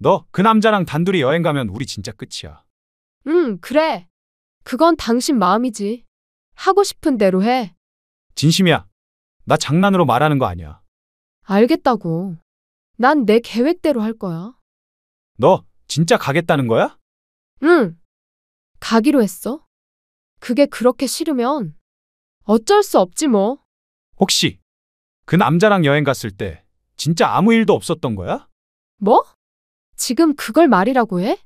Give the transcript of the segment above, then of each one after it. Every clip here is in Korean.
너 그 남자랑 단둘이 여행 가면 우리 진짜 끝이야. 응, 그래. 그건 당신 마음이지. 하고 싶은 대로 해. 진심이야. 나 장난으로 말하는 거 아니야. 알겠다고. 난 내 계획대로 할 거야. 너 진짜 가겠다는 거야? 응, 가기로 했어. 그게 그렇게 싫으면 어쩔 수 없지 뭐. 혹시 그 남자랑 여행 갔을 때 진짜 아무 일도 없었던 거야? 뭐? 지금 그걸 말이라고 해?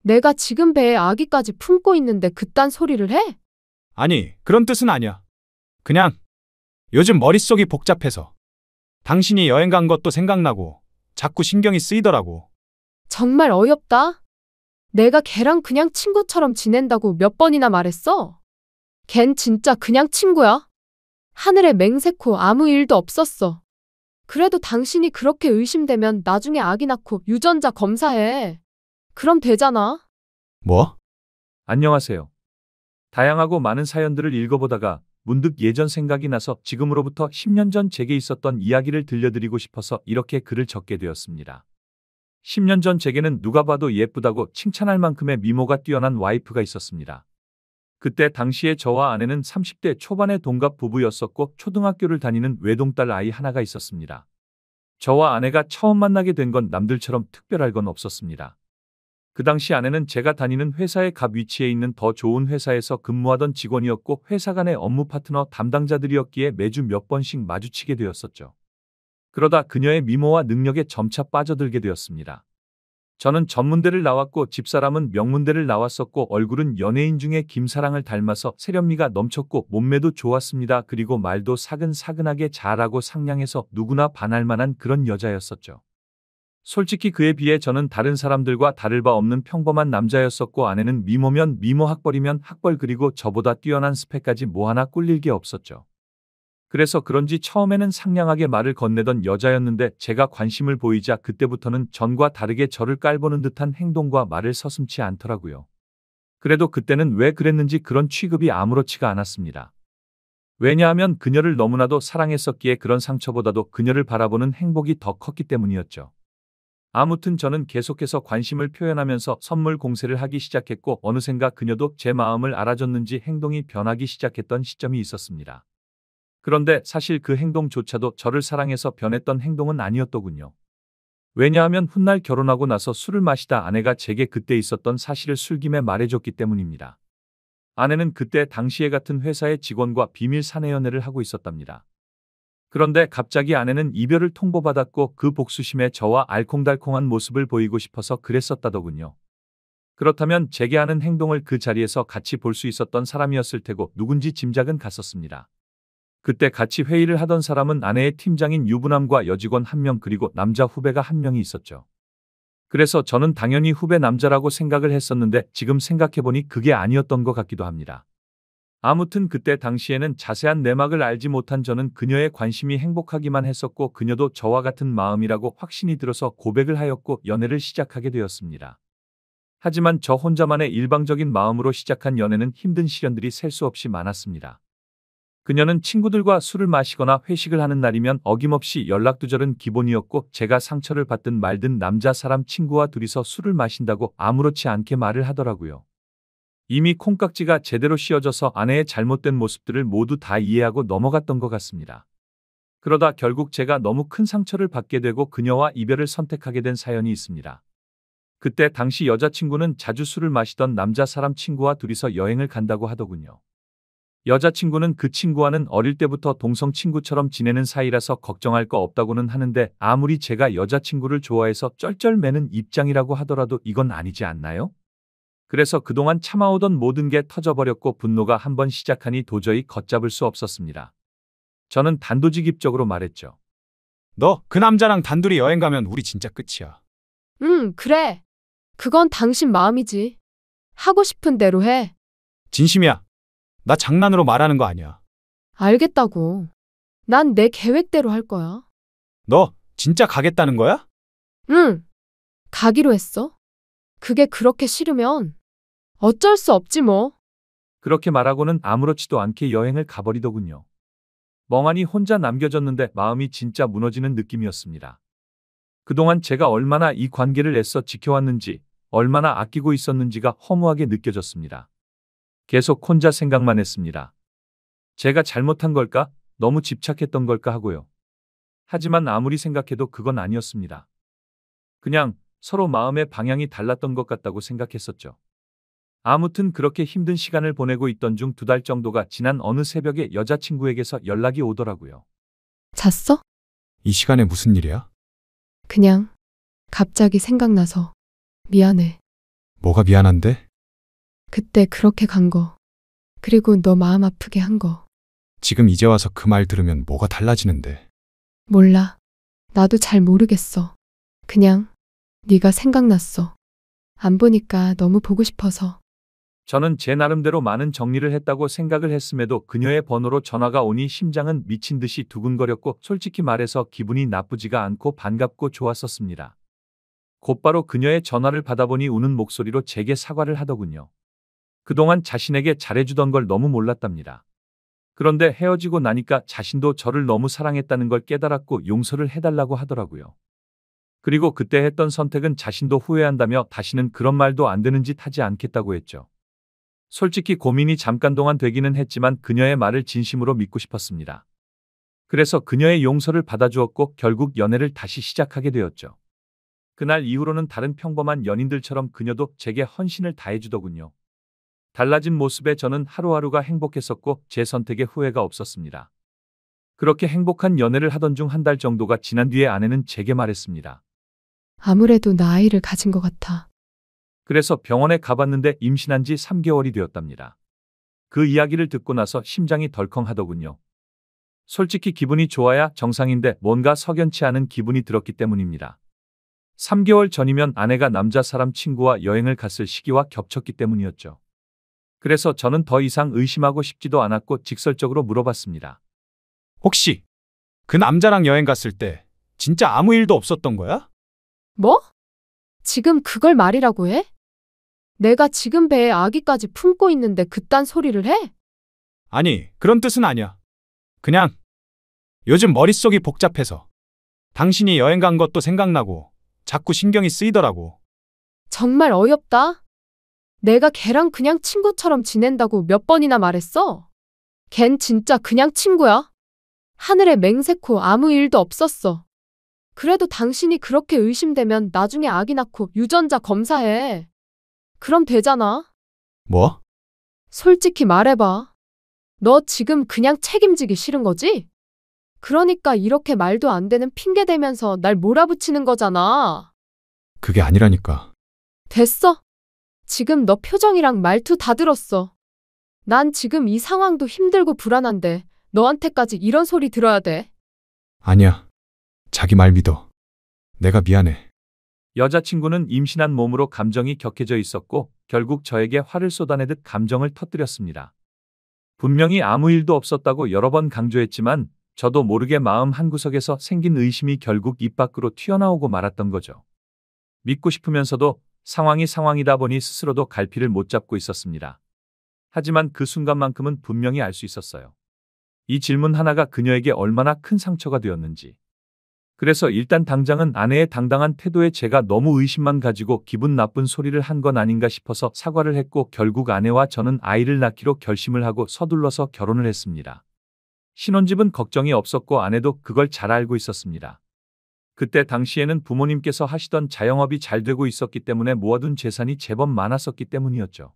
내가 지금 배에 아기까지 품고 있는데 그딴 소리를 해? 아니, 그런 뜻은 아니야. 그냥 요즘 머릿속이 복잡해서 당신이 여행 간 것도 생각나고 자꾸 신경이 쓰이더라고. 정말 어이없다. 내가 걔랑 그냥 친구처럼 지낸다고 몇 번이나 말했어? 걘 진짜 그냥 친구야. 하늘에 맹세코 아무 일도 없었어. 그래도 당신이 그렇게 의심되면 나중에 아기 낳고 유전자 검사해. 그럼 되잖아. 뭐? 안녕하세요. 다양하고 많은 사연들을 읽어보다가 문득 예전 생각이 나서 지금으로부터 10년 전 제게 있었던 이야기를 들려드리고 싶어서 이렇게 글을 적게 되었습니다. 10년 전 제게는 누가 봐도 예쁘다고 칭찬할 만큼의 미모가 뛰어난 와이프가 있었습니다. 그때 당시에 저와 아내는 30대 초반의 동갑 부부였었고 초등학교를 다니는 외동딸 아이 하나가 있었습니다. 저와 아내가 처음 만나게 된 건 남들처럼 특별할 건 없었습니다. 그 당시 아내는 제가 다니는 회사의 갑 위치에 있는 더 좋은 회사에서 근무하던 직원이었고 회사 간의 업무 파트너 담당자들이었기에 매주 몇 번씩 마주치게 되었었죠. 그러다 그녀의 미모와 능력에 점차 빠져들게 되었습니다. 저는 전문대를 나왔고 집사람은 명문대를 나왔었고 얼굴은 연예인 중에 김사랑을 닮아서 세련미가 넘쳤고 몸매도 좋았습니다. 그리고 말도 사근사근하게 잘하고 상냥해서 누구나 반할 만한 그런 여자였었죠. 솔직히 그에 비해 저는 다른 사람들과 다를 바 없는 평범한 남자였었고 아내는 미모면 미모 학벌이면 학벌 그리고 저보다 뛰어난 스펙까지 뭐 하나 꿀릴 게 없었죠. 그래서 그런지 처음에는 상냥하게 말을 건네던 여자였는데 제가 관심을 보이자 그때부터는 전과 다르게 저를 깔보는 듯한 행동과 말을 서슴지 않더라고요. 그래도 그때는 왜 그랬는지 그런 취급이 아무렇지가 않았습니다. 왜냐하면 그녀를 너무나도 사랑했었기에 그런 상처보다도 그녀를 바라보는 행복이 더 컸기 때문이었죠. 아무튼 저는 계속해서 관심을 표현하면서 선물 공세를 하기 시작했고 어느샌가 그녀도 제 마음을 알아줬는지 행동이 변하기 시작했던 시점이 있었습니다. 그런데 사실 그 행동조차도 저를 사랑해서 변했던 행동은 아니었더군요. 왜냐하면 훗날 결혼하고 나서 술을 마시다 아내가 제게 그때 있었던 사실을 술김에 말해줬기 때문입니다. 아내는 그때 당시에 같은 회사의 직원과 비밀 사내 연애를 하고 있었답니다. 그런데 갑자기 아내는 이별을 통보받았고 그 복수심에 저와 알콩달콩한 모습을 보이고 싶어서 그랬었다더군요. 그렇다면 제게 하는 행동을 그 자리에서 같이 볼 수 있었던 사람이었을 테고 누군지 짐작은 갔었습니다. 그때 같이 회의를 하던 사람은 아내의 팀장인 유부남과 여직원 1명 그리고 남자 후배가 1명이 있었죠. 그래서 저는 당연히 후배 남자라고 생각을 했었는데 지금 생각해보니 그게 아니었던 것 같기도 합니다. 아무튼 그때 당시에는 자세한 내막을 알지 못한 저는 그녀의 관심이 행복하기만 했었고 그녀도 저와 같은 마음이라고 확신이 들어서 고백을 하였고 연애를 시작하게 되었습니다. 하지만 저 혼자만의 일방적인 마음으로 시작한 연애는 힘든 시련들이 셀 수 없이 많았습니다. 그녀는 친구들과 술을 마시거나 회식을 하는 날이면 어김없이 연락두절은 기본이었고 제가 상처를 받든 말든 남자 사람 친구와 둘이서 술을 마신다고 아무렇지 않게 말을 하더라고요. 이미 콩깍지가 제대로 씌워져서 아내의 잘못된 모습들을 모두 다 이해하고 넘어갔던 것 같습니다. 그러다 결국 제가 너무 큰 상처를 받게 되고 그녀와 이별을 선택하게 된 사연이 있습니다. 그때 당시 여자친구는 자주 술을 마시던 남자 사람 친구와 둘이서 여행을 간다고 하더군요. 여자친구는 그 친구와는 어릴 때부터 동성 친구처럼 지내는 사이라서 걱정할 거 없다고는 하는데 아무리 제가 여자친구를 좋아해서 쩔쩔매는 입장이라고 하더라도 이건 아니지 않나요? 그래서 그동안 참아오던 모든 게 터져버렸고 분노가 한번 시작하니 도저히 걷잡을 수 없었습니다. 저는 단도직입적으로 말했죠. 너 그 남자랑 단둘이 여행 가면 우리 진짜 끝이야. 응, 그래. 그건 당신 마음이지. 하고 싶은 대로 해. 진심이야. 나 장난으로 말하는 거 아니야. 알겠다고. 난 내 계획대로 할 거야. 너 진짜 가겠다는 거야? 응, 가기로 했어. 그게 그렇게 싫으면 어쩔 수 없지 뭐. 그렇게 말하고는 아무렇지도 않게 여행을 가버리더군요. 멍하니 혼자 남겨졌는데 마음이 진짜 무너지는 느낌이었습니다. 그동안 제가 얼마나 이 관계를 애써 지켜왔는지, 얼마나 아끼고 있었는지가 허무하게 느껴졌습니다. 계속 혼자 생각만 했습니다. 제가 잘못한 걸까? 너무 집착했던 걸까 하고요. 하지만 아무리 생각해도 그건 아니었습니다. 그냥 서로 마음의 방향이 달랐던 것 같다고 생각했었죠. 아무튼 그렇게 힘든 시간을 보내고 있던 중 2달 정도가 지난 어느 새벽에 여자친구에게서 연락이 오더라고요. 잤어? 이 시간에 무슨 일이야? 그냥 갑자기 생각나서 미안해. 뭐가 미안한데? 그때 그렇게 간 거. 그리고 너 마음 아프게 한 거. 지금 이제 와서 그 말 들으면 뭐가 달라지는데. 몰라. 나도 잘 모르겠어. 그냥 네가 생각났어. 안 보니까 너무 보고 싶어서. 저는 제 나름대로 많은 정리를 했다고 생각을 했음에도 그녀의 번호로 전화가 오니 심장은 미친 듯이 두근거렸고 솔직히 말해서 기분이 나쁘지가 않고 반갑고 좋았었습니다. 곧바로 그녀의 전화를 받아보니 우는 목소리로 제게 사과를 하더군요. 그동안 자신에게 잘해주던 걸 너무 몰랐답니다. 그런데 헤어지고 나니까 자신도 저를 너무 사랑했다는 걸 깨달았고 용서를 해달라고 하더라고요. 그리고 그때 했던 선택은 자신도 후회한다며 다시는 그런 말도 안 되는 짓 하지 않겠다고 했죠. 솔직히 고민이 잠깐 동안 되기는 했지만 그녀의 말을 진심으로 믿고 싶었습니다. 그래서 그녀의 용서를 받아주었고 결국 연애를 다시 시작하게 되었죠. 그날 이후로는 다른 평범한 연인들처럼 그녀도 제게 헌신을 다해주더군요. 달라진 모습에 저는 하루하루가 행복했었고 제 선택에 후회가 없었습니다. 그렇게 행복한 연애를 하던 중 1달 정도가 지난 뒤에 아내는 제게 말했습니다. 아무래도 나 아이를 가진 것 같아. 그래서 병원에 가봤는데 임신한 지 3개월이 되었답니다. 그 이야기를 듣고 나서 심장이 덜컹하더군요. 솔직히 기분이 좋아야 정상인데 뭔가 석연치 않은 기분이 들었기 때문입니다. 3개월 전이면 아내가 남자 사람 친구와 여행을 갔을 시기와 겹쳤기 때문이었죠. 그래서 저는 더 이상 의심하고 싶지도 않았고 직설적으로 물어봤습니다. 혹시 그 남자랑 여행 갔을 때 진짜 아무 일도 없었던 거야? 뭐? 지금 그걸 말이라고 해? 내가 지금 배에 아기까지 품고 있는데 그딴 소리를 해? 아니, 그런 뜻은 아니야. 그냥 요즘 머릿속이 복잡해서 당신이 여행 간 것도 생각나고 자꾸 신경이 쓰이더라고. 정말 어이없다. 내가 걔랑 그냥 친구처럼 지낸다고 몇 번이나 말했어? 걘 진짜 그냥 친구야. 하늘에 맹세코 아무 일도 없었어. 그래도 당신이 그렇게 의심되면 나중에 아기 낳고 유전자 검사해. 그럼 되잖아. 뭐? 솔직히 말해봐. 너 지금 그냥 책임지기 싫은 거지? 그러니까 이렇게 말도 안 되는 핑계 대면서 날 몰아붙이는 거잖아. 그게 아니라니까. 됐어. 지금 너 표정이랑 말투 다 들었어. 난 지금 이 상황도 힘들고 불안한데 너한테까지 이런 소리 들어야 돼? 아니야. 자기 말 믿어. 내가 미안해. 여자친구는 임신한 몸으로 감정이 격해져 있었고 결국 저에게 화를 쏟아내듯 감정을 터뜨렸습니다. 분명히 아무 일도 없었다고 여러 번 강조했지만 저도 모르게 마음 한구석에서 생긴 의심이 결국 입 밖으로 튀어나오고 말았던 거죠. 믿고 싶으면서도 상황이 상황이다 보니 스스로도 갈피를 못 잡고 있었습니다. 하지만 그 순간만큼은 분명히 알 수 있었어요. 이 질문 하나가 그녀에게 얼마나 큰 상처가 되었는지. 그래서 일단 당장은 아내의 당당한 태도에 제가 너무 의심만 가지고 기분 나쁜 소리를 한 건 아닌가 싶어서 사과를 했고 결국 아내와 저는 아이를 낳기로 결심을 하고 서둘러서 결혼을 했습니다. 신혼집은 걱정이 없었고 아내도 그걸 잘 알고 있었습니다. 그때 당시에는 부모님께서 하시던 자영업이 잘 되고 있었기 때문에 모아둔 재산이 제법 많았었기 때문이었죠.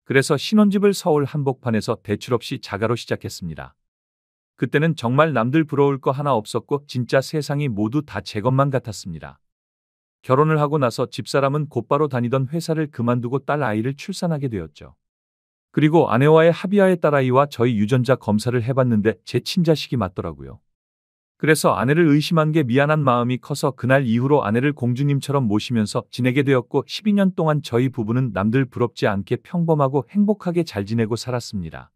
그래서 신혼집을 서울 한복판에서 대출 없이 자가로 시작했습니다. 그때는 정말 남들 부러울 거 하나 없었고 진짜 세상이 모두 다 제 것만 같았습니다. 결혼을 하고 나서 집사람은 곧바로 다니던 회사를 그만두고 딸 아이를 출산하게 되었죠. 그리고 아내와의 합의하에 딸아이와 저희 유전자 검사를 해봤는데 제 친자식이 맞더라고요. 그래서 아내를 의심한 게 미안한 마음이 커서 그날 이후로 아내를 공주님처럼 모시면서 지내게 되었고 12년 동안 저희 부부는 남들 부럽지 않게 평범하고 행복하게 잘 지내고 살았습니다.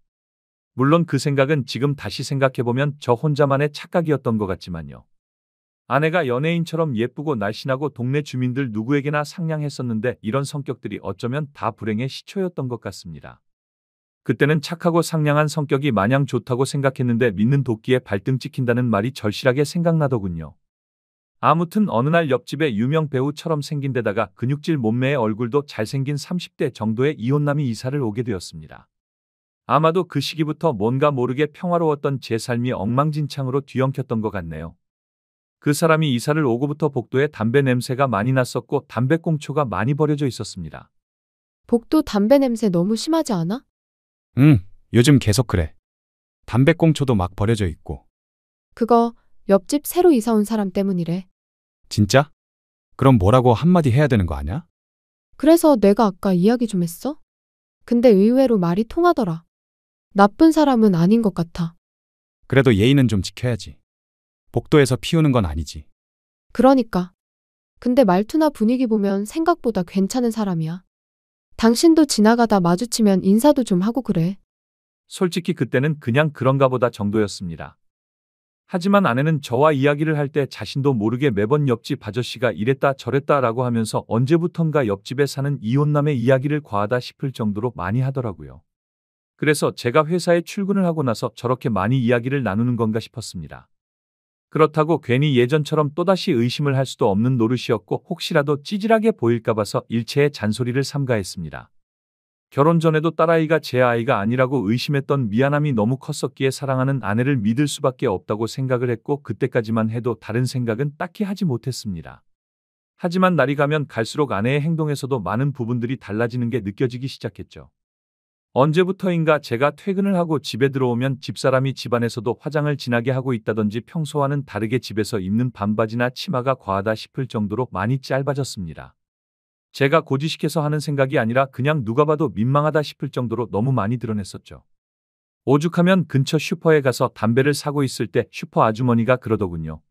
물론 그 생각은 지금 다시 생각해보면 저 혼자만의 착각이었던 것 같지만요. 아내가 연예인처럼 예쁘고 날씬하고 동네 주민들 누구에게나 상냥했었는데 이런 성격들이 어쩌면 다 불행의 시초였던 것 같습니다. 그때는 착하고 상냥한 성격이 마냥 좋다고 생각했는데 믿는 도끼에 발등 찍힌다는 말이 절실하게 생각나더군요. 아무튼 어느 날 옆집에 유명 배우처럼 생긴 데다가 근육질 몸매의 얼굴도 잘생긴 30대 정도의 이혼남이 이사를 오게 되었습니다. 아마도 그 시기부터 뭔가 모르게 평화로웠던 제 삶이 엉망진창으로 뒤엉켰던 것 같네요. 그 사람이 이사를 오고부터 복도에 담배 냄새가 많이 났었고 담배꽁초가 많이 버려져 있었습니다. 복도 담배 냄새 너무 심하지 않아? 응, 요즘 계속 그래. 담배꽁초도 막 버려져 있고. 그거 옆집 새로 이사 온 사람 때문이래. 진짜? 그럼 뭐라고 한마디 해야 되는 거 아냐? 그래서 내가 아까 이야기 좀 했어? 근데 의외로 말이 통하더라. 나쁜 사람은 아닌 것 같아. 그래도 예의는 좀 지켜야지. 복도에서 피우는 건 아니지. 그러니까. 근데 말투나 분위기 보면 생각보다 괜찮은 사람이야. 당신도 지나가다 마주치면 인사도 좀 하고 그래. 솔직히 그때는 그냥 그런가 보다 정도였습니다. 하지만 아내는 저와 이야기를 할 때 자신도 모르게 매번 옆집 아저씨가 이랬다 저랬다라고 하면서 언제부턴가 옆집에 사는 이혼남의 이야기를 과하다 싶을 정도로 많이 하더라고요. 그래서 제가 회사에 출근을 하고 나서 저렇게 많이 이야기를 나누는 건가 싶었습니다. 그렇다고 괜히 예전처럼 또다시 의심을 할 수도 없는 노릇이었고 혹시라도 찌질하게 보일까 봐서 일체의 잔소리를 삼가했습니다. 결혼 전에도 딸아이가 제 아이가 아니라고 의심했던 미안함이 너무 컸었기에 사랑하는 아내를 믿을 수밖에 없다고 생각을 했고 그때까지만 해도 다른 생각은 딱히 하지 못했습니다. 하지만 날이 가면 갈수록 아내의 행동에서도 많은 부분들이 달라지는 게 느껴지기 시작했죠. 언제부터인가 제가 퇴근을 하고 집에 들어오면 집사람이 집안에서도 화장을 진하게 하고 있다든지 평소와는 다르게 집에서 입는 반바지나 치마가 과하다 싶을 정도로 많이 짧아졌습니다. 제가 고지식해서 하는 생각이 아니라 그냥 누가 봐도 민망하다 싶을 정도로 너무 많이 드러냈었죠. 오죽하면 근처 슈퍼에 가서 담배를 사고 있을 때 슈퍼 아주머니가 그러더군요.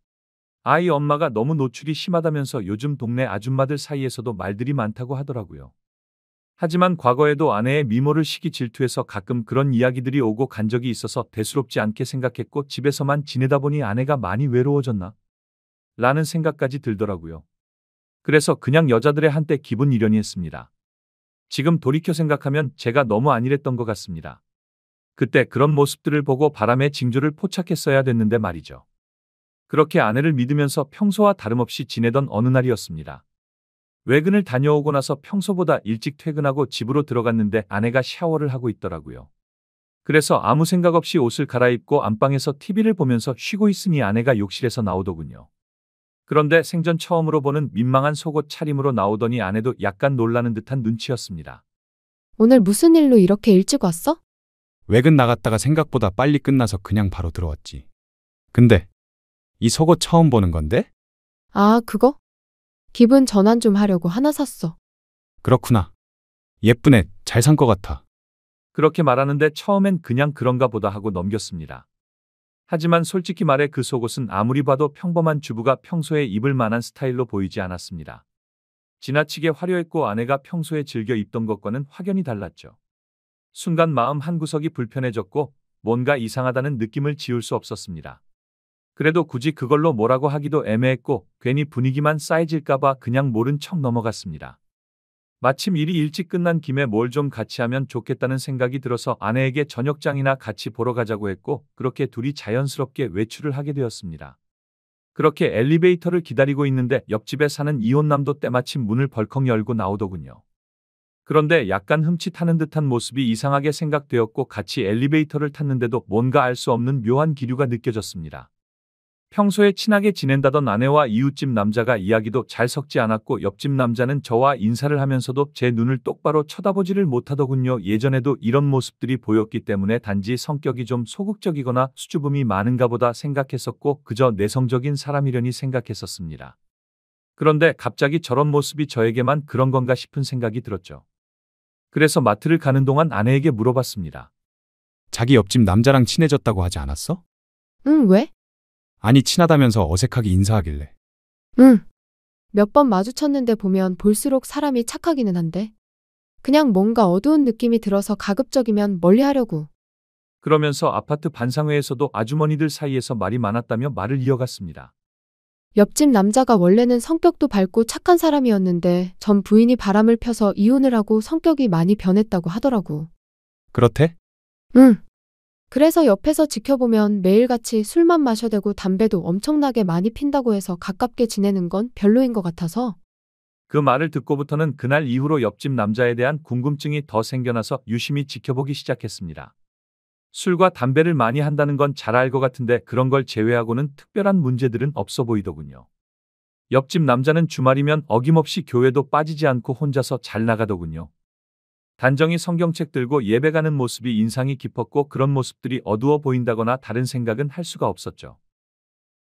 아이 엄마가 너무 노출이 심하다면서 요즘 동네 아줌마들 사이에서도 말들이 많다고 하더라고요. 하지만 과거에도 아내의 미모를 시기 질투해서 가끔 그런 이야기들이 오고 간 적이 있어서 대수롭지 않게 생각했고 집에서만 지내다 보니 아내가 많이 외로워졌나? 라는 생각까지 들더라고요. 그래서 그냥 여자들의 한때 기분 이려니 했습니다. 지금 돌이켜 생각하면 제가 너무 안일했던 것 같습니다. 그때 그런 모습들을 보고 바람의 징조를 포착했어야 됐는데 말이죠. 그렇게 아내를 믿으면서 평소와 다름없이 지내던 어느 날이었습니다. 외근을 다녀오고 나서 평소보다 일찍 퇴근하고 집으로 들어갔는데 아내가 샤워를 하고 있더라고요. 그래서 아무 생각 없이 옷을 갈아입고 안방에서 TV를 보면서 쉬고 있으니 아내가 욕실에서 나오더군요. 그런데 생전 처음으로 보는 민망한 속옷 차림으로 나오더니 아내도 약간 놀라는 듯한 눈치였습니다. 오늘 무슨 일로 이렇게 일찍 왔어? 외근 나갔다가 생각보다 빨리 끝나서 그냥 바로 들어왔지. 근데 이 속옷 처음 보는 건데? 아, 그거? 기분 전환 좀 하려고 하나 샀어. 그렇구나. 예쁘네. 잘 산 것 같아. 그렇게 말하는데 처음엔 그냥 그런가 보다 하고 넘겼습니다. 하지만 솔직히 말해 그 속옷은 아무리 봐도 평범한 주부가 평소에 입을 만한 스타일로 보이지 않았습니다. 지나치게 화려했고 아내가 평소에 즐겨 입던 것과는 확연히 달랐죠. 순간 마음 한구석이 불편해졌고 뭔가 이상하다는 느낌을 지울 수 없었습니다. 그래도 굳이 그걸로 뭐라고 하기도 애매했고 괜히 분위기만 싸해질까봐 그냥 모른 척 넘어갔습니다. 마침 일이 일찍 끝난 김에 뭘 좀 같이 하면 좋겠다는 생각이 들어서 아내에게 저녁장이나 같이 보러 가자고 했고 그렇게 둘이 자연스럽게 외출을 하게 되었습니다. 그렇게 엘리베이터를 기다리고 있는데 옆집에 사는 이혼남도 때마침 문을 벌컥 열고 나오더군요. 그런데 약간 흠칫하는 듯한 모습이 이상하게 생각되었고 같이 엘리베이터를 탔는데도 뭔가 알 수 없는 묘한 기류가 느껴졌습니다. 평소에 친하게 지낸다던 아내와 이웃집 남자가 이야기도 잘 섞지 않았고 옆집 남자는 저와 인사를 하면서도 제 눈을 똑바로 쳐다보지를 못하더군요. 예전에도 이런 모습들이 보였기 때문에 단지 성격이 좀 소극적이거나 수줍음이 많은가 보다 생각했었고 그저 내성적인 사람이려니 생각했었습니다. 그런데 갑자기 저런 모습이 저에게만 그런 건가 싶은 생각이 들었죠. 그래서 마트를 가는 동안 아내에게 물어봤습니다. 자기 옆집 남자랑 친해졌다고 하지 않았어? 응, 왜? 아니 친하다면서 어색하게 인사하길래. 응. 몇 번 마주쳤는데 보면 볼수록 사람이 착하기는 한데. 그냥 뭔가 어두운 느낌이 들어서 가급적이면 멀리 하려고. 그러면서 아파트 반상회에서도 아주머니들 사이에서 말이 많았다며 말을 이어갔습니다. 옆집 남자가 원래는 성격도 밝고 착한 사람이었는데 전 부인이 바람을 펴서 이혼을 하고 성격이 많이 변했다고 하더라고. 그렇대? 응. 그래서 옆에서 지켜보면 매일같이 술만 마셔대고 담배도 엄청나게 많이 핀다고 해서 가깝게 지내는 건 별로인 것 같아서. 그 말을 듣고부터는 그날 이후로 옆집 남자에 대한 궁금증이 더 생겨나서 유심히 지켜보기 시작했습니다. 술과 담배를 많이 한다는 건 잘 알 것 같은데 그런 걸 제외하고는 특별한 문제들은 없어 보이더군요. 옆집 남자는 주말이면 어김없이 교회도 빠지지 않고 혼자서 잘 나가더군요. 단정히 성경책 들고 예배 가는 모습이 인상이 깊었고 그런 모습들이 어두워 보인다거나 다른 생각은 할 수가 없었죠.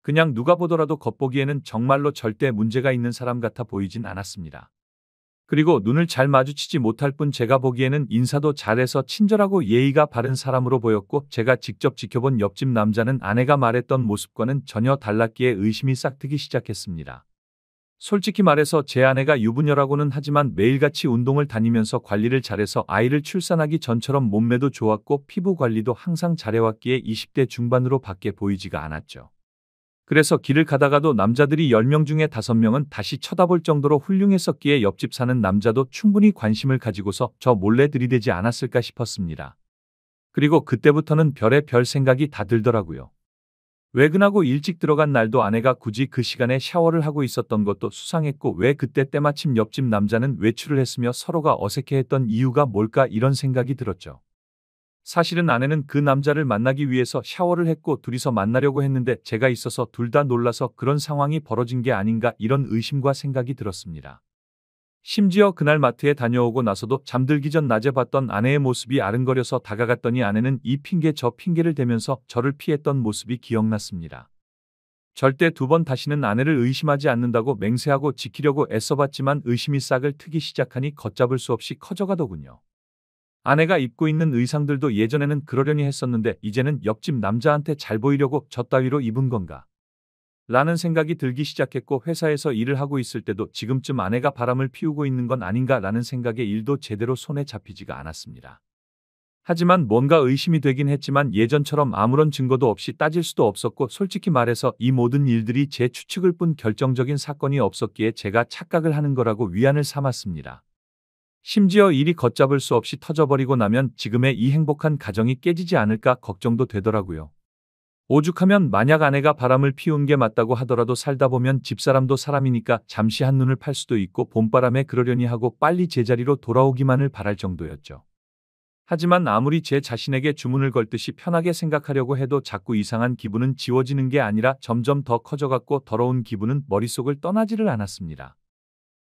그냥 누가 보더라도 겉보기에는 정말로 절대 문제가 있는 사람 같아 보이진 않았습니다. 그리고 눈을 잘 마주치지 못할 뿐 제가 보기에는 인사도 잘해서 친절하고 예의가 바른 사람으로 보였고 제가 직접 지켜본 옆집 남자는 아내가 말했던 모습과는 전혀 달랐기에 의심이 싹트기 시작했습니다. 솔직히 말해서 제 아내가 유부녀라고는 하지만 매일같이 운동을 다니면서 관리를 잘해서 아이를 출산하기 전처럼 몸매도 좋았고 피부 관리도 항상 잘해왔기에 20대 중반으로 밖에 보이지가 않았죠. 그래서 길을 가다가도 남자들이 10명 중에 5명은 다시 쳐다볼 정도로 훌륭했었기에 옆집 사는 남자도 충분히 관심을 가지고서 저 몰래 들이대지 않았을까 싶었습니다. 그리고 그때부터는 별의 별 생각이 다 들더라고요. 외근하고 일찍 들어간 날도 아내가 굳이 그 시간에 샤워를 하고 있었던 것도 수상했고 왜 그때 때마침 옆집 남자는 외출을 했으며 서로가 어색해했던 이유가 뭘까 이런 생각이 들었죠. 사실은 아내는 그 남자를 만나기 위해서 샤워를 했고 둘이서 만나려고 했는데 제가 있어서 둘 다 놀라서 그런 상황이 벌어진 게 아닌가 이런 의심과 생각이 들었습니다. 심지어 그날 마트에 다녀오고 나서도 잠들기 전 낮에 봤던 아내의 모습이 아른거려서 다가갔더니 아내는 이 핑계 저 핑계를 대면서 저를 피했던 모습이 기억났습니다. 절대 2번 다시는 아내를 의심하지 않는다고 맹세하고 지키려고 애써봤지만 의심이 싹을 트기 시작하니 걷잡을 수 없이 커져가더군요. 아내가 입고 있는 의상들도 예전에는 그러려니 했었는데 이제는 옆집 남자한테 잘 보이려고 저 따위로 입은 건가? 라는 생각이 들기 시작했고 회사에서 일을 하고 있을 때도 지금쯤 아내가 바람을 피우고 있는 건 아닌가 라는 생각에 일도 제대로 손에 잡히지가 않았습니다. 하지만 뭔가 의심이 되긴 했지만 예전처럼 아무런 증거도 없이 따질 수도 없었고 솔직히 말해서 이 모든 일들이 제 추측일 뿐 결정적인 사건이 없었기에 제가 착각을 하는 거라고 위안을 삼았습니다. 심지어 일이 걷잡을 수 없이 터져버리고 나면 지금의 이 행복한 가정이 깨지지 않을까 걱정도 되더라고요. 오죽하면 만약 아내가 바람을 피운 게 맞다고 하더라도 살다 보면 집사람도 사람이니까 잠시 한눈을 팔 수도 있고 봄바람에 그러려니 하고 빨리 제자리로 돌아오기만을 바랄 정도였죠. 하지만 아무리 제 자신에게 주문을 걸듯이 편하게 생각하려고 해도 자꾸 이상한 기분은 지워지는 게 아니라 점점 더 커져갔고 더러운 기분은 머릿속을 떠나지를 않았습니다.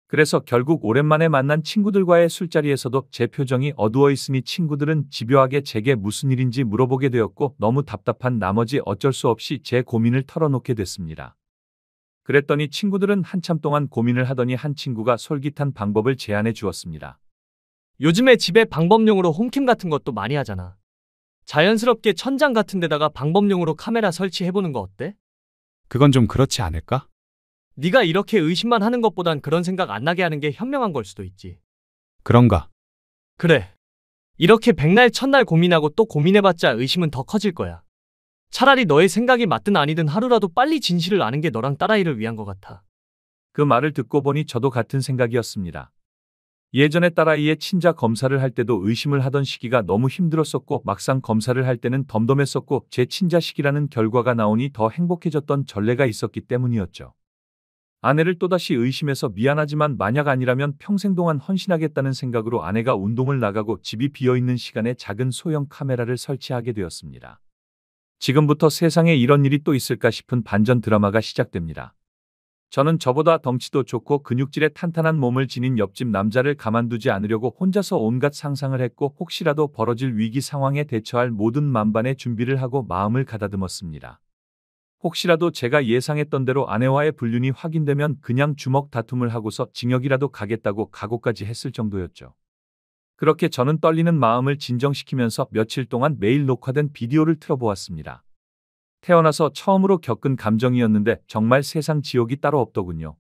그래서 결국 오랜만에 만난 친구들과의 술자리에서도 제 표정이 어두워 있으니 친구들은 집요하게 제게 무슨 일인지 물어보게 되었고 너무 답답한 나머지 어쩔 수 없이 제 고민을 털어놓게 됐습니다. 그랬더니 친구들은 한참 동안 고민을 하더니 한 친구가 솔깃한 방법을 제안해 주었습니다. 요즘에 집에 방법용으로 홈캠 같은 것도 많이 하잖아. 자연스럽게 천장 같은 데다가 방법용으로 카메라 설치해보는 거 어때? 그건 좀 그렇지 않을까? 네가 이렇게 의심만 하는 것보단 그런 생각 안 나게 하는 게 현명한 걸 수도 있지. 그런가? 그래. 이렇게 백날 첫날 고민하고 또 고민해봤자 의심은 더 커질 거야. 차라리 너의 생각이 맞든 아니든 하루라도 빨리 진실을 아는 게 너랑 딸아이를 위한 것 같아. 그 말을 듣고 보니 저도 같은 생각이었습니다. 예전에 딸아이의 친자 검사를 할 때도 의심을 하던 시기가 너무 힘들었었고 막상 검사를 할 때는 덤덤했었고 제 친자식이라는 결과가 나오니 더 행복해졌던 전례가 있었기 때문이었죠. 아내를 또다시 의심해서 미안하지만 만약 아니라면 평생 동안 헌신하겠다는 생각으로 아내가 운동을 나가고 집이 비어있는 시간에 작은 소형 카메라를 설치하게 되었습니다. 지금부터 세상에 이런 일이 또 있을까 싶은 반전 드라마가 시작됩니다. 저는 저보다 덩치도 좋고 근육질의 탄탄한 몸을 지닌 옆집 남자를 가만두지 않으려고 혼자서 온갖 상상을 했고 혹시라도 벌어질 위기 상황에 대처할 모든 만반의 준비를 하고 마음을 가다듬었습니다. 혹시라도 제가 예상했던 대로 아내와의 불륜이 확인되면 그냥 주먹 다툼을 하고서 징역이라도 가겠다고 각오까지 했을 정도였죠. 그렇게 저는 떨리는 마음을 진정시키면서 며칠 동안 매일 녹화된 비디오를 틀어보았습니다. 태어나서 처음으로 겪은 감정이었는데 정말 세상 지옥이 따로 없더군요.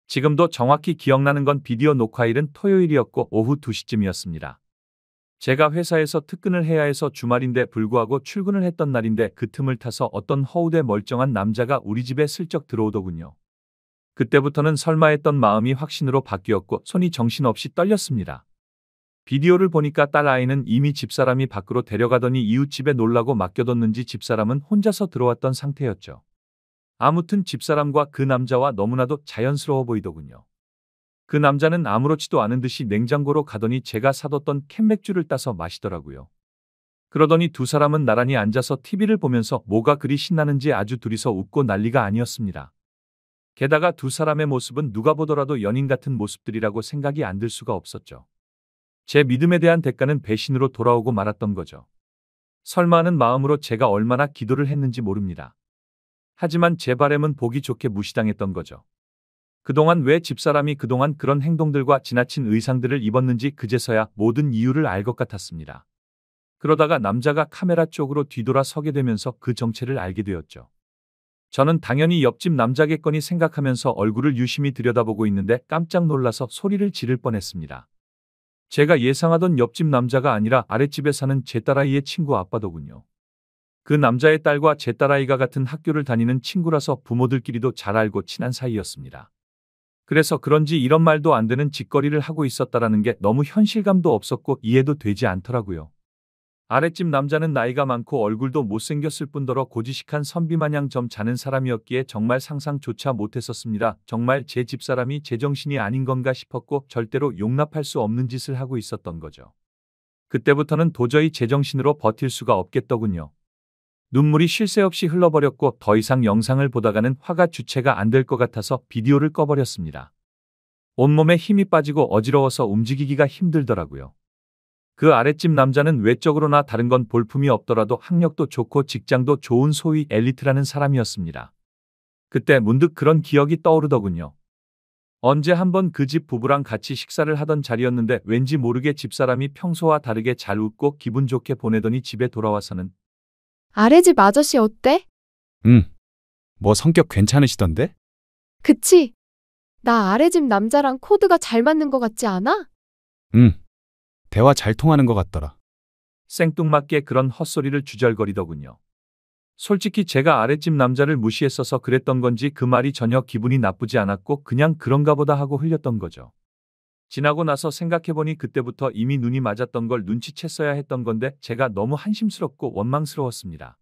지금도 정확히 기억나는 건 비디오 녹화일은 토요일이었고 오후 2시쯤이었습니다. 제가 회사에서 특근을 해야 해서 주말인데 불구하고 출근을 했던 날인데 그 틈을 타서 어떤 허우대 멀쩡한 남자가 우리 집에 슬쩍 들어오더군요. 그때부터는 설마 했던 마음이 확신으로 바뀌었고 손이 정신없이 떨렸습니다. 비디오를 보니까 딸 아이는 이미 집사람이 밖으로 데려가더니 이웃집에 놀라고 맡겨뒀는지 집사람은 혼자서 들어왔던 상태였죠. 아무튼 집사람과 그 남자와 너무나도 자연스러워 보이더군요. 그 남자는 아무렇지도 않은 듯이 냉장고로 가더니 제가 사뒀던 캔맥주를 따서 마시더라고요. 그러더니 두 사람은 나란히 앉아서 TV를 보면서 뭐가 그리 신나는지 아주 둘이서 웃고 난리가 아니었습니다. 게다가 두 사람의 모습은 누가 보더라도 연인 같은 모습들이라고 생각이 안 들 수가 없었죠. 제 믿음에 대한 대가는 배신으로 돌아오고 말았던 거죠. 설마 하는 마음으로 제가 얼마나 기도를 했는지 모릅니다. 하지만 제 바람은 보기 좋게 무시당했던 거죠. 그동안 왜 집사람이 그동안 그런 행동들과 지나친 의상들을 입었는지 그제서야 모든 이유를 알 것 같았습니다. 그러다가 남자가 카메라 쪽으로 뒤돌아 서게 되면서 그 정체를 알게 되었죠. 저는 당연히 옆집 남자겠거니 생각하면서 얼굴을 유심히 들여다보고 있는데 깜짝 놀라서 소리를 지를 뻔했습니다. 제가 예상하던 옆집 남자가 아니라 아랫집에 사는 제 딸아이의 친구 아빠더군요. 그 남자의 딸과 제 딸아이가 같은 학교를 다니는 친구라서 부모들끼리도 잘 알고 친한 사이였습니다. 그래서 그런지 이런 말도 안 되는 짓거리를 하고 있었다라는 게 너무 현실감도 없었고 이해도 되지 않더라고요. 아랫집 남자는 나이가 많고 얼굴도 못생겼을 뿐더러 고지식한 선비마냥 점 자는 사람이었기에 정말 상상조차 못했었습니다. 정말 제 집사람이 제정신이 아닌 건가 싶었고 절대로 용납할 수 없는 짓을 하고 있었던 거죠. 그때부터는 도저히 제정신으로 버틸 수가 없겠더군요. 눈물이 쉴 새 없이 흘러버렸고 더 이상 영상을 보다가는 화가 주체가 안 될 것 같아서 비디오를 꺼버렸습니다. 온몸에 힘이 빠지고 어지러워서 움직이기가 힘들더라고요. 그 아랫집 남자는 외적으로나 다른 건 볼품이 없더라도 학력도 좋고 직장도 좋은 소위 엘리트라는 사람이었습니다. 그때 문득 그런 기억이 떠오르더군요. 언제 한번 그 집 부부랑 같이 식사를 하던 자리였는데 왠지 모르게 집사람이 평소와 다르게 잘 웃고 기분 좋게 보내더니 집에 돌아와서는 아래집 아저씨 어때? 뭐 성격 괜찮으시던데? 그치? 나 아래집 남자랑 코드가 잘 맞는 것 같지 않아? 대화 잘 통하는 것 같더라. 생뚱맞게 그런 헛소리를 주절거리더군요. 솔직히 제가 아랫집 남자를 무시했어서 그랬던 건지 그 말이 전혀 기분이 나쁘지 않았고 그냥 그런가 보다 하고 흘렸던 거죠. 지나고 나서 생각해보니 그때부터 이미 눈이 맞았던 걸 눈치챘어야 했던 건데 제가 너무 한심스럽고 원망스러웠습니다.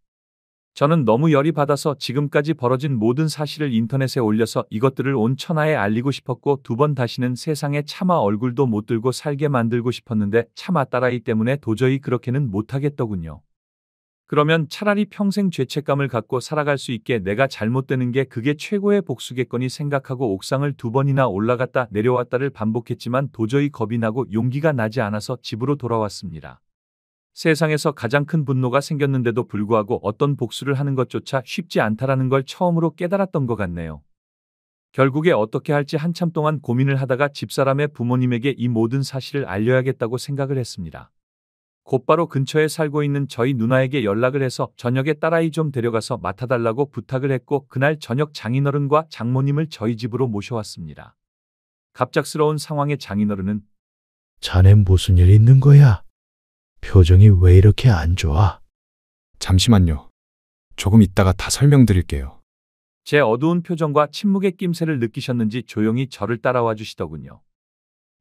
저는 너무 열이 받아서 지금까지 벌어진 모든 사실을 인터넷에 올려서 이것들을 온 천하에 알리고 싶었고 두 번 다시는 세상에 차마 얼굴도 못 들고 살게 만들고 싶었는데 차마 딸아이 때문에 도저히 그렇게는 못하겠더군요. 그러면 차라리 평생 죄책감을 갖고 살아갈 수 있게 내가 잘못되는 게 그게 최고의 복수겠거니 생각하고 옥상을 2번이나 올라갔다 내려왔다를 반복했지만 도저히 겁이 나고 용기가 나지 않아서 집으로 돌아왔습니다. 세상에서 가장 큰 분노가 생겼는데도 불구하고 어떤 복수를 하는 것조차 쉽지 않다라는 걸 처음으로 깨달았던 것 같네요. 결국에 어떻게 할지 한참 동안 고민을 하다가 집사람의 부모님에게 이 모든 사실을 알려야겠다고 생각을 했습니다. 곧바로 근처에 살고 있는 저희 누나에게 연락을 해서 저녁에 딸아이 좀 데려가서 맡아달라고 부탁을 했고 그날 저녁 장인어른과 장모님을 저희 집으로 모셔왔습니다. 갑작스러운 상황에 장인어른은 자네 무슨 일 있는 거야? 표정이 왜 이렇게 안 좋아? 잠시만요. 조금 있다가 다 설명드릴게요. 제 어두운 표정과 침묵의 낌새를 느끼셨는지 조용히 저를 따라와 주시더군요.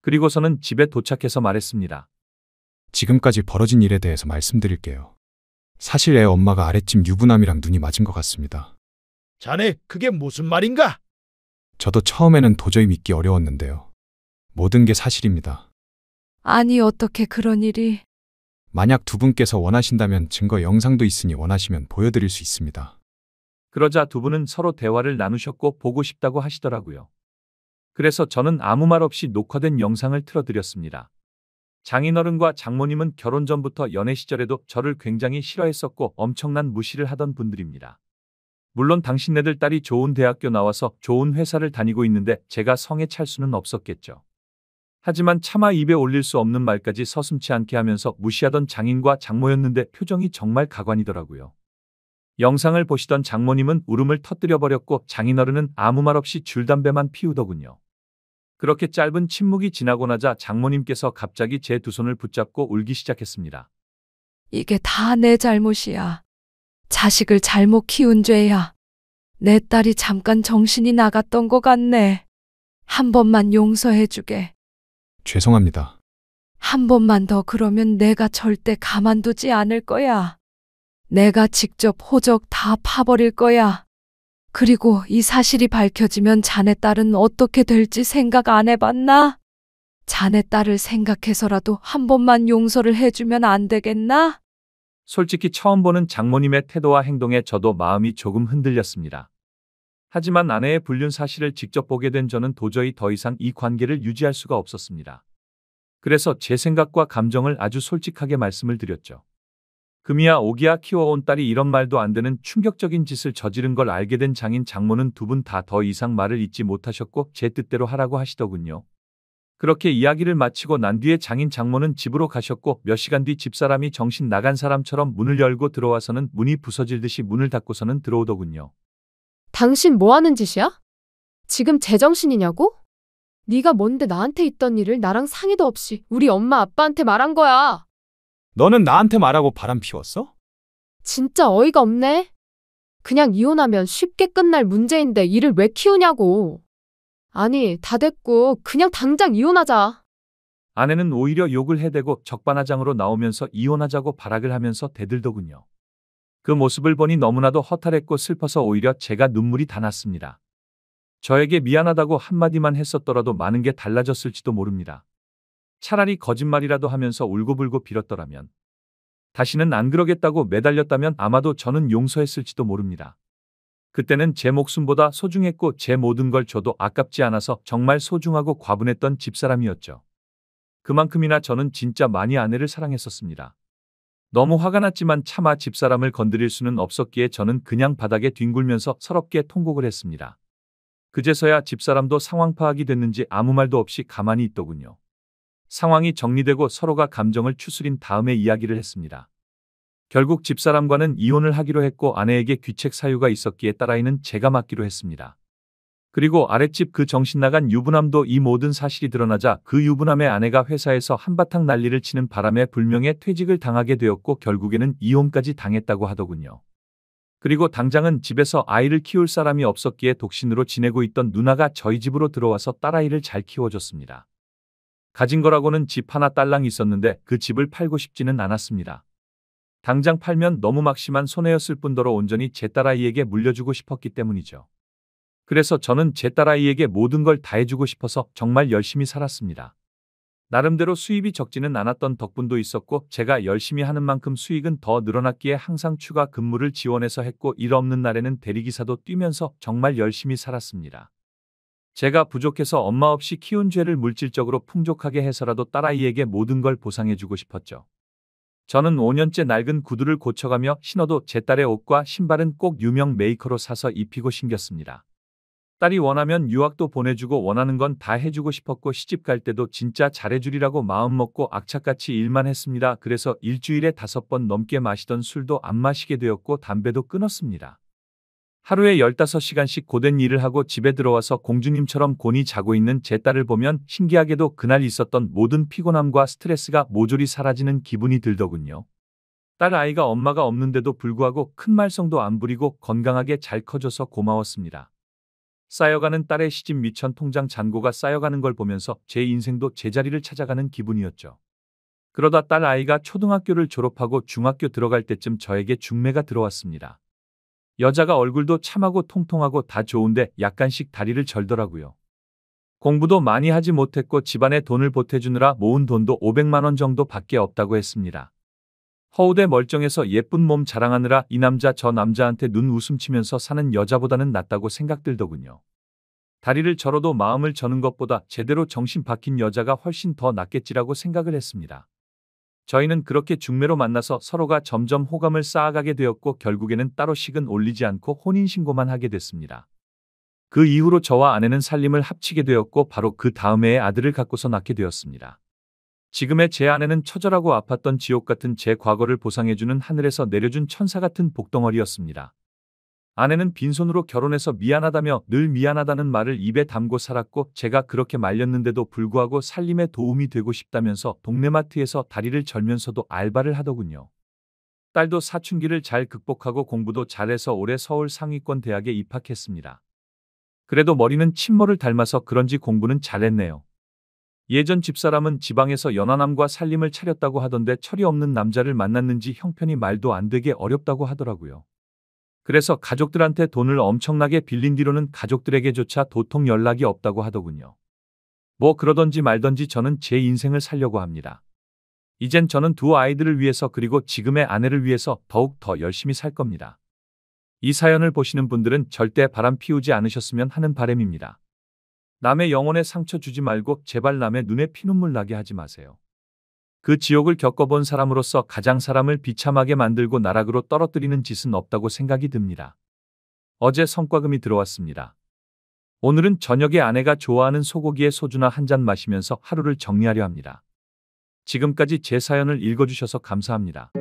그리고서는 집에 도착해서 말했습니다. 지금까지 벌어진 일에 대해서 말씀드릴게요. 사실 애 엄마가 아랫집 유부남이랑 눈이 맞은 것 같습니다. 자네 그게 무슨 말인가? 저도 처음에는 도저히 믿기 어려웠는데요. 모든 게 사실입니다. 아니 어떻게 그런 일이... 만약 두 분께서 원하신다면 증거 영상도 있으니 원하시면 보여드릴 수 있습니다. 그러자 두 분은 서로 대화를 나누셨고 보고 싶다고 하시더라고요. 그래서 저는 아무 말 없이 녹화된 영상을 틀어드렸습니다. 장인어른과 장모님은 결혼 전부터 연애 시절에도 저를 굉장히 싫어했었고 엄청난 무시를 하던 분들입니다. 물론 당신네들 딸이 좋은 대학교 나와서 좋은 회사를 다니고 있는데 제가 성에 찰 수는 없었겠죠. 하지만 차마 입에 올릴 수 없는 말까지 서슴지 않게 하면서 무시하던 장인과 장모였는데 표정이 정말 가관이더라고요. 영상을 보시던 장모님은 울음을 터뜨려버렸고 장인어른은 아무 말 없이 줄담배만 피우더군요. 그렇게 짧은 침묵이 지나고 나자 장모님께서 갑자기 제 두 손을 붙잡고 울기 시작했습니다. 이게 다 내 잘못이야. 자식을 잘못 키운 죄야. 내 딸이 잠깐 정신이 나갔던 것 같네. 한 번만 용서해주게. 죄송합니다. 한 번만 더 그러면 내가 절대 가만두지 않을 거야. 내가 직접 호적 다 파버릴 거야. 그리고 이 사실이 밝혀지면 자네 딸은 어떻게 될지 생각 안 해봤나? 자네 딸을 생각해서라도 한 번만 용서를 해주면 안 되겠나? 솔직히 처음 보는 장모님의 태도와 행동에 저도 마음이 조금 흔들렸습니다. 하지만 아내의 불륜 사실을 직접 보게 된 저는 도저히 더 이상 이 관계를 유지할 수가 없었습니다. 그래서 제 생각과 감정을 아주 솔직하게 말씀을 드렸죠. 금이야 오기야 키워온 딸이 이런 말도 안 되는 충격적인 짓을 저지른 걸 알게 된 장인 장모는 두 분 다 더 이상 말을 잇지 못하셨고 제 뜻대로 하라고 하시더군요. 그렇게 이야기를 마치고 난 뒤에 장인 장모는 집으로 가셨고 몇 시간 뒤 집사람이 정신 나간 사람처럼 문을 열고 들어와서는 문이 부서질 듯이 문을 닫고서는 들어오더군요. 당신 뭐 하는 짓이야? 지금 제정신이냐고? 네가 뭔데 나한테 있던 일을 나랑 상의도 없이 우리 엄마 아빠한테 말한 거야. 너는 나한테 말하고 바람 피웠어? 진짜 어이가 없네. 그냥 이혼하면 쉽게 끝날 문제인데 일을 왜 키우냐고. 아니, 다 됐고 그냥 당장 이혼하자. 아내는 오히려 욕을 해대고 적반하장으로 나오면서 이혼하자고 발악을 하면서 대들더군요. 그 모습을 보니 너무나도 허탈했고 슬퍼서 오히려 제가 눈물이 다 났습니다. 저에게 미안하다고 한마디만 했었더라도 많은 게 달라졌을지도 모릅니다. 차라리 거짓말이라도 하면서 울고불고 빌었더라면, 다시는 안 그러겠다고 매달렸다면 아마도 저는 용서했을지도 모릅니다. 그때는 제 목숨보다 소중했고 제 모든 걸 줘도 아깝지 않아서 정말 소중하고 과분했던 집사람이었죠. 그만큼이나 저는 진짜 많이 아내를 사랑했었습니다. 너무 화가 났지만 차마 집사람을 건드릴 수는 없었기에 저는 그냥 바닥에 뒹굴면서 서럽게 통곡을 했습니다. 그제서야 집사람도 상황 파악이 됐는지 아무 말도 없이 가만히 있더군요. 상황이 정리되고 서로가 감정을 추스린 다음에 이야기를 했습니다. 결국 집사람과는 이혼을 하기로 했고 아내에게 귀책 사유가 있었기에 딸아이는 제가 맡기로 했습니다. 그리고 아랫집 그 정신나간 유부남도 이 모든 사실이 드러나자 그 유부남의 아내가 회사에서 한바탕 난리를 치는 바람에 불명예 퇴직을 당하게 되었고 결국에는 이혼까지 당했다고 하더군요. 그리고 당장은 집에서 아이를 키울 사람이 없었기에 독신으로 지내고 있던 누나가 저희 집으로 들어와서 딸아이를 잘 키워줬습니다. 가진 거라고는 집 하나 딸랑 있었는데 그 집을 팔고 싶지는 않았습니다. 당장 팔면 너무 막심한 손해였을 뿐더러 온전히 제 딸아이에게 물려주고 싶었기 때문이죠. 그래서 저는 제 딸아이에게 모든 걸 다 해주고 싶어서 정말 열심히 살았습니다. 나름대로 수입이 적지는 않았던 덕분도 있었고 제가 열심히 하는 만큼 수익은 더 늘어났기에 항상 추가 근무를 지원해서 했고 일 없는 날에는 대리기사도 뛰면서 정말 열심히 살았습니다. 제가 부족해서 엄마 없이 키운 죄를 물질적으로 풍족하게 해서라도 딸아이에게 모든 걸 보상해주고 싶었죠. 저는 5년째 낡은 구두를 고쳐가며 신어도 제 딸의 옷과 신발은 꼭 유명 메이커로 사서 입히고 신겼습니다. 딸이 원하면 유학도 보내주고 원하는 건 다 해주고 싶었고 시집 갈 때도 진짜 잘해주리라고 마음먹고 악착같이 일만 했습니다. 그래서 일주일에 5번 넘게 마시던 술도 안 마시게 되었고 담배도 끊었습니다. 하루에 15시간씩 고된 일을 하고 집에 들어와서 공주님처럼 곤히 자고 있는 제 딸을 보면 신기하게도 그날 있었던 모든 피곤함과 스트레스가 모조리 사라지는 기분이 들더군요. 딸 아이가 엄마가 없는데도 불구하고 큰 말썽도 안 부리고 건강하게 잘 커져서 고마웠습니다. 쌓여가는 딸의 시집 미천 통장 잔고가 쌓여가는 걸 보면서 제 인생도 제자리를 찾아가는 기분이었죠. 그러다 딸 아이가 초등학교를 졸업하고 중학교 들어갈 때쯤 저에게 중매가 들어왔습니다. 여자가 얼굴도 참하고 통통하고 다 좋은데 약간씩 다리를 절더라고요. 공부도 많이 하지 못했고 집안에 돈을 보태주느라 모은 돈도 500만 원 정도 밖에 없다고 했습니다. 허우대 멀쩡해서 예쁜 몸 자랑하느라 이 남자 저 남자한테 눈 웃음치면서 사는 여자보다는 낫다고 생각들더군요. 다리를 절어도 마음을 저는 것보다 제대로 정신 박힌 여자가 훨씬 더 낫겠지라고 생각을 했습니다. 저희는 그렇게 중매로 만나서 서로가 점점 호감을 쌓아가게 되었고 결국에는 따로 식은 올리지 않고 혼인신고만 하게 됐습니다. 그 이후로 저와 아내는 살림을 합치게 되었고 바로 그 다음 해에 아들을 갖고서 낳게 되었습니다. 지금의 제 아내는 처절하고 아팠던 지옥 같은 제 과거를 보상해주는 하늘에서 내려준 천사 같은 복덩어리였습니다. 아내는 빈손으로 결혼해서 미안하다며 늘 미안하다는 말을 입에 담고 살았고 제가 그렇게 말렸는데도 불구하고 살림에 도움이 되고 싶다면서 동네 마트에서 다리를 절면서도 알바를 하더군요. 딸도 사춘기를 잘 극복하고 공부도 잘해서 올해 서울 상위권 대학에 입학했습니다. 그래도 머리는 친모를 닮아서 그런지 공부는 잘했네요. 예전 집사람은 지방에서 연하남과 살림을 차렸다고 하던데 철이 없는 남자를 만났는지 형편이 말도 안 되게 어렵다고 하더라고요. 그래서 가족들한테 돈을 엄청나게 빌린 뒤로는 가족들에게조차 도통 연락이 없다고 하더군요. 뭐 그러던지 말던지 저는 제 인생을 살려고 합니다. 이젠 저는 두 아이들을 위해서 그리고 지금의 아내를 위해서 더욱 더 열심히 살 겁니다. 이 사연을 보시는 분들은 절대 바람 피우지 않으셨으면 하는 바람입니다. 남의 영혼에 상처 주지 말고 제발 남의 눈에 피눈물 나게 하지 마세요. 그 지옥을 겪어본 사람으로서 가장 사람을 비참하게 만들고 나락으로 떨어뜨리는 짓은 없다고 생각이 듭니다. 어제 성과금이 들어왔습니다. 오늘은 저녁에 아내가 좋아하는 소고기에 소주나 한 잔 마시면서 하루를 정리하려 합니다. 지금까지 제 사연을 읽어주셔서 감사합니다.